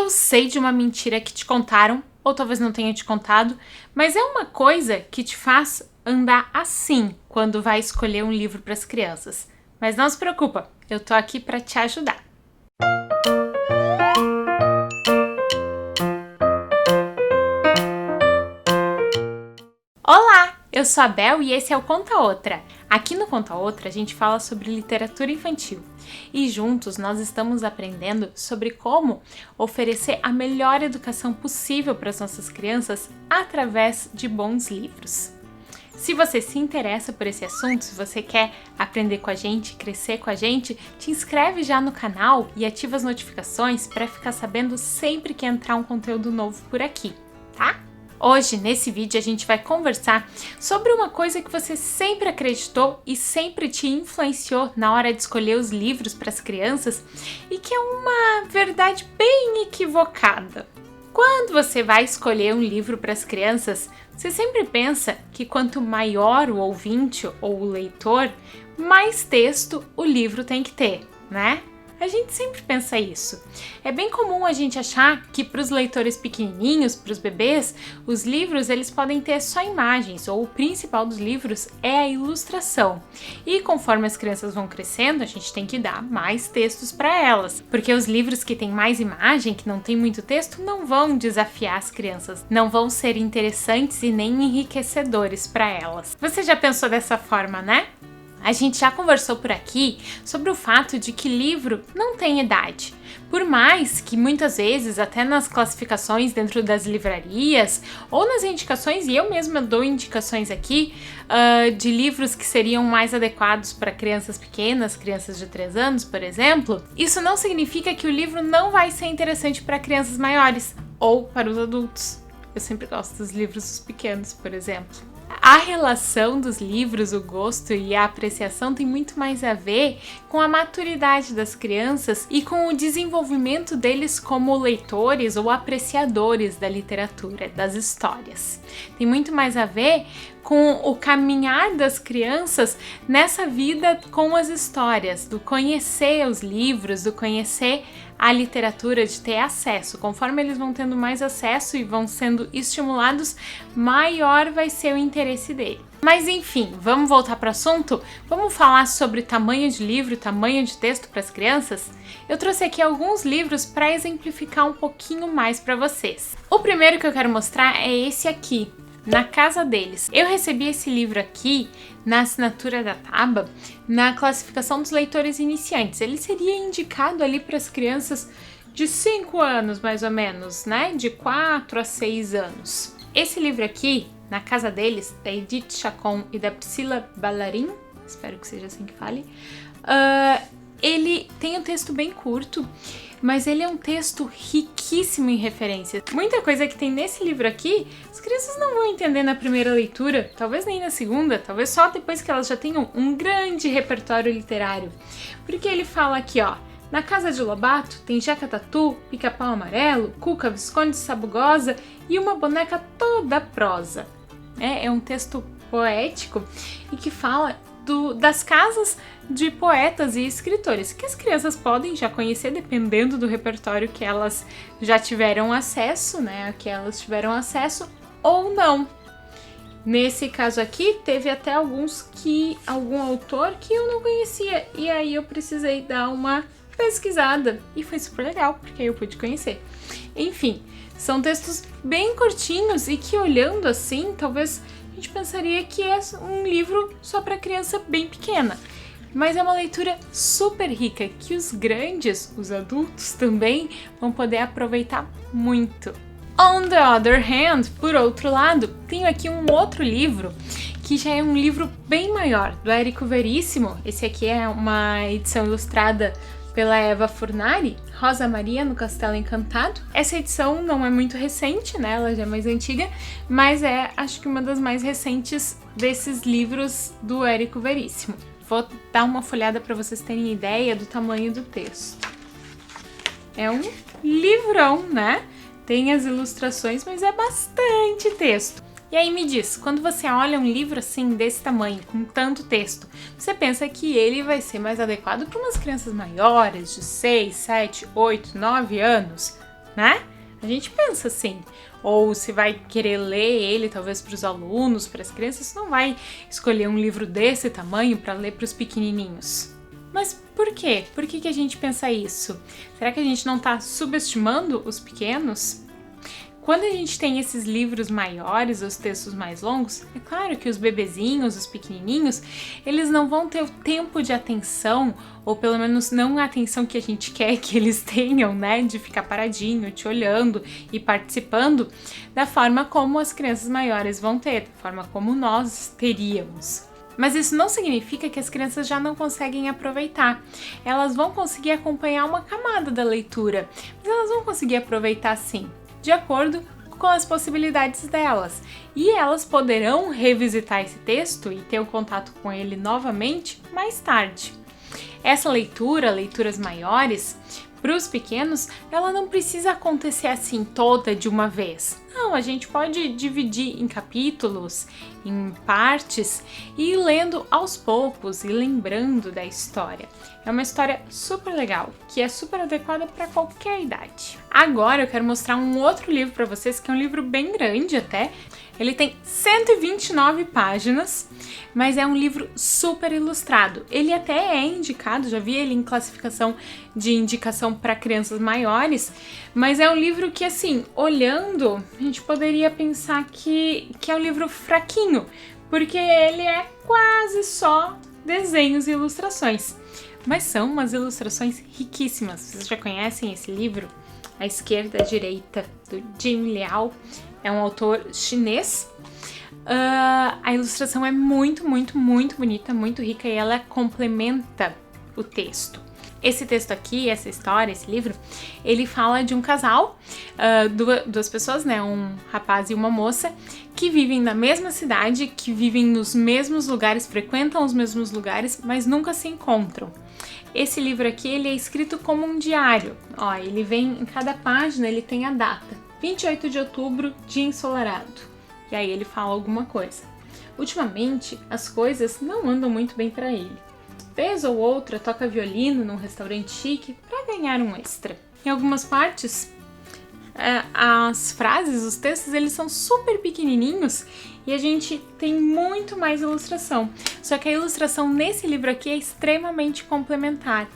Eu sei de uma mentira que te contaram, ou talvez não tenha te contado, mas é uma coisa que te faz andar assim quando vai escolher um livro para as crianças. Mas não se preocupa, eu tô aqui para te ajudar. Olá, eu sou a Bel e esse é o Conta Outra. Aqui no Conta Outra a gente fala sobre literatura infantil e juntos nós estamos aprendendo sobre como oferecer a melhor educação possível para as nossas crianças através de bons livros. Se você se interessa por esse assunto, se você quer aprender com a gente, crescer com a gente, te inscreve já no canal e ativa as notificações para ficar sabendo sempre que entrar um conteúdo novo por aqui, tá? Hoje, nesse vídeo, a gente vai conversar sobre uma coisa que você sempre acreditou e sempre te influenciou na hora de escolher os livros para as crianças e que é uma verdade bem equivocada. Quando você vai escolher um livro para as crianças, você sempre pensa que quanto maior o ouvinte ou o leitor, mais texto o livro tem que ter, né? A gente sempre pensa isso. É bem comum a gente achar que para os leitores pequenininhos, para os bebês, os livros eles podem ter só imagens, ou o principal dos livros é a ilustração. E conforme as crianças vão crescendo, a gente tem que dar mais textos para elas, porque os livros que têm mais imagem, que não tem muito texto, não vão desafiar as crianças, não vão ser interessantes e nem enriquecedores para elas. Você já pensou dessa forma, né? A gente já conversou por aqui sobre o fato de que livro não tem idade. Por mais que muitas vezes, até nas classificações dentro das livrarias ou nas indicações, e eu mesma dou indicações aqui de livros que seriam mais adequados para crianças pequenas, crianças de 3 anos, por exemplo, isso não significa que o livro não vai ser interessante para crianças maiores ou para os adultos. Eu sempre gosto dos livros pequenos, por exemplo. A relação dos livros, o gosto e a apreciação tem muito mais a ver com a maturidade das crianças e com o desenvolvimento deles como leitores ou apreciadores da literatura, das histórias. Tem muito mais a ver com o caminhar das crianças nessa vida com as histórias, do conhecer os livros, do conhecer a literatura, de ter acesso. Conforme eles vão tendo mais acesso e vão sendo estimulados, maior vai ser o interesse dele. Mas enfim, vamos voltar para o assunto? Vamos falar sobre tamanho de livro, tamanho de texto para as crianças? Eu trouxe aqui alguns livros para exemplificar um pouquinho mais para vocês. O primeiro que eu quero mostrar é esse aqui, Na Casa Deles. Eu recebi esse livro aqui na assinatura da Taba, na classificação dos leitores iniciantes. Ele seria indicado ali para as crianças de 5 anos, mais ou menos, né? De 4 a 6 anos. Esse livro aqui, Na Casa Deles, da Edith Chacon e da Priscila Ballarin, espero que seja assim que fale, ele tem um texto bem curto, mas ele é um texto riquíssimo em referências. Muita coisa que tem nesse livro aqui, as crianças não vão entender na primeira leitura, talvez nem na segunda, talvez só depois que elas já tenham um grande repertório literário. Porque ele fala aqui, ó, na casa de Lobato tem Jeca Tatu, Pica-Pau Amarelo, Cuca, Visconde Sabugosa e uma boneca toda prosa. É um texto poético e que fala das casas de poetas e escritores, que as crianças podem já conhecer dependendo do repertório que elas já tiveram acesso, né? Que elas tiveram acesso ou não. Nesse caso aqui, teve até algum autor que eu não conhecia, e aí eu precisei dar uma pesquisada, e foi super legal, porque aí eu pude conhecer. Enfim, são textos bem curtinhos e que olhando assim, talvez a gente pensaria que é um livro só para criança bem pequena. Mas é uma leitura super rica que os grandes, os adultos também, vão poder aproveitar muito. On the other hand, por outro lado, tenho aqui um outro livro que já é um livro bem maior, do Érico Veríssimo. Esse aqui é uma edição ilustrada pela Eva Furnari, Rosa Maria no Castelo Encantado. Essa edição não é muito recente, né? Ela já é mais antiga, mas é, acho que uma das mais recentes desses livros do Érico Veríssimo. Vou dar uma folhada para vocês terem ideia do tamanho do texto. É um livrão, né? Tem as ilustrações, mas é bastante texto. E aí me diz, quando você olha um livro assim, desse tamanho, com tanto texto, você pensa que ele vai ser mais adequado para umas crianças maiores, de 6, 7, 8, 9 anos? né? A gente pensa assim. Ou se vai querer ler ele, talvez para os alunos, para as crianças, não vai escolher um livro desse tamanho para ler para os pequenininhos. Mas por quê? Por que a gente pensa isso? Será que a gente não está subestimando os pequenos? Quando a gente tem esses livros maiores, os textos mais longos, é claro que os bebezinhos, os pequenininhos, eles não vão ter o tempo de atenção, ou pelo menos não a atenção que a gente quer que eles tenham, né? De ficar paradinho, te olhando e participando, da forma como as crianças maiores vão ter, da forma como nós teríamos. Mas isso não significa que as crianças já não conseguem aproveitar. Elas vão conseguir acompanhar uma camada da leitura, mas elas vão conseguir aproveitar sim, de acordo com as possibilidades delas. E elas poderão revisitar esse texto e ter o contato com ele novamente mais tarde. Essa leitura, leituras maiores, para os pequenos, ela não precisa acontecer assim toda de uma vez. Não, a gente pode dividir em capítulos, em partes e ir lendo aos poucos e lembrando da história. É uma história super legal, que é super adequada para qualquer idade. Agora eu quero mostrar um outro livro para vocês, que é um livro bem grande até. Ele tem 129 páginas, mas é um livro super ilustrado. Ele até é indicado, já vi ele em classificação de indicação para crianças maiores, mas é um livro que, assim, olhando, a gente poderia pensar que é um livro fraquinho, porque ele é quase só desenhos e ilustrações. Mas são umas ilustrações riquíssimas. Vocês já conhecem esse livro? A Esquerda, a Direita, do Jin Liao. É um autor chinês. A ilustração é muito bonita, muito rica, e ela complementa o texto. Esse texto aqui, essa história, esse livro, ele fala de um casal, duas pessoas, né, um rapaz e uma moça, que vivem na mesma cidade, que vivem nos mesmos lugares, frequentam os mesmos lugares, mas nunca se encontram. Esse livro aqui, ele é escrito como um diário. Ó, ele vem, em cada página, ele tem a data. 28 de outubro, dia ensolarado. E aí ele fala alguma coisa. Ultimamente, as coisas não andam muito bem para ele. Vez ou outra, toca violino num restaurante chique para ganhar um extra. Em algumas partes, as frases, os textos, eles são super pequenininhos e a gente tem muito mais ilustração. Só que a ilustração nesse livro aqui é extremamente complementar.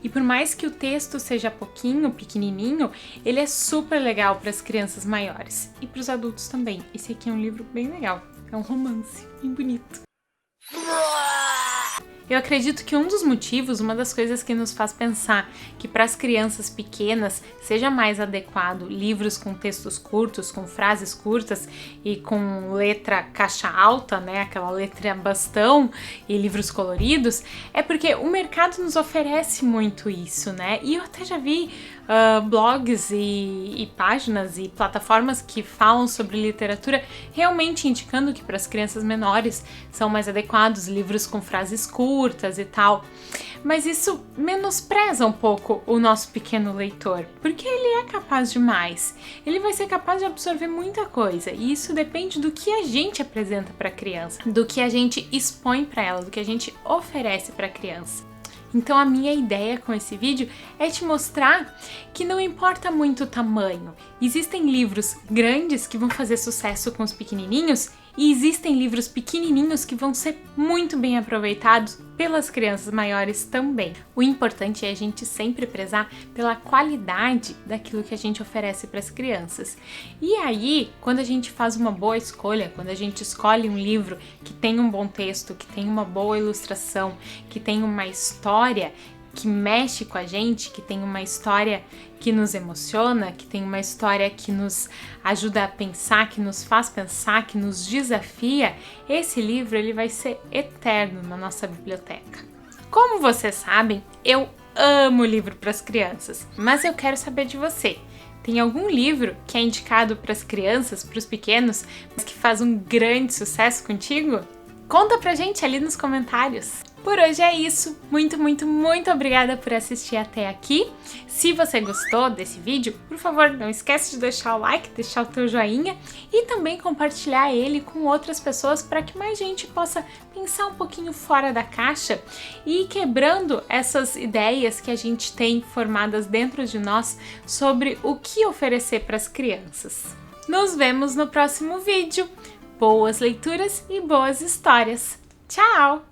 E por mais que o texto seja pequenininho, ele é super legal para as crianças maiores e para os adultos também. Esse aqui é um livro bem legal, é um romance bem bonito. Eu acredito que um dos motivos, uma das coisas que nos faz pensar que para as crianças pequenas seja mais adequado livros com textos curtos, com frases curtas e com letra caixa alta, né, aquela letra bastão e livros coloridos, é porque o mercado nos oferece muito isso, né? E eu até já vi blogs e páginas e plataformas que falam sobre literatura realmente indicando que para as crianças menores são mais adequados livros com frases curtas e tal. Mas isso menospreza um pouco o nosso pequeno leitor, porque ele é capaz de mais. Ele vai ser capaz de absorver muita coisa, e isso depende do que a gente apresenta para a criança, do que a gente expõe para ela, do que a gente oferece para a criança. Então a minha ideia com esse vídeo é te mostrar que não importa muito o tamanho. Existem livros grandes que vão fazer sucesso com os pequenininhos e existem livros pequenininhos que vão ser muito bem aproveitados pelas crianças maiores também. O importante é a gente sempre prezar pela qualidade daquilo que a gente oferece para as crianças. E aí, quando a gente faz uma boa escolha, quando a gente escolhe um livro que tem um bom texto, que tem uma boa ilustração, que tem uma história que mexe com a gente, que tem uma história que nos emociona, que tem uma história que nos ajuda a pensar, que nos faz pensar, que nos desafia, esse livro ele vai ser eterno na nossa biblioteca. Como vocês sabem, eu amo livro para as crianças, mas eu quero saber de você. Tem algum livro que é indicado para as crianças, para os pequenos, mas que faz um grande sucesso contigo? Conta pra gente ali nos comentários. Por hoje é isso. Muito, muito, muito obrigada por assistir até aqui. Se você gostou desse vídeo, por favor, não esquece de deixar o like, deixar o teu joinha e também compartilhar ele com outras pessoas para que mais gente possa pensar um pouquinho fora da caixa e ir quebrando essas ideias que a gente tem formadas dentro de nós sobre o que oferecer para as crianças. Nos vemos no próximo vídeo. Boas leituras e boas histórias. Tchau!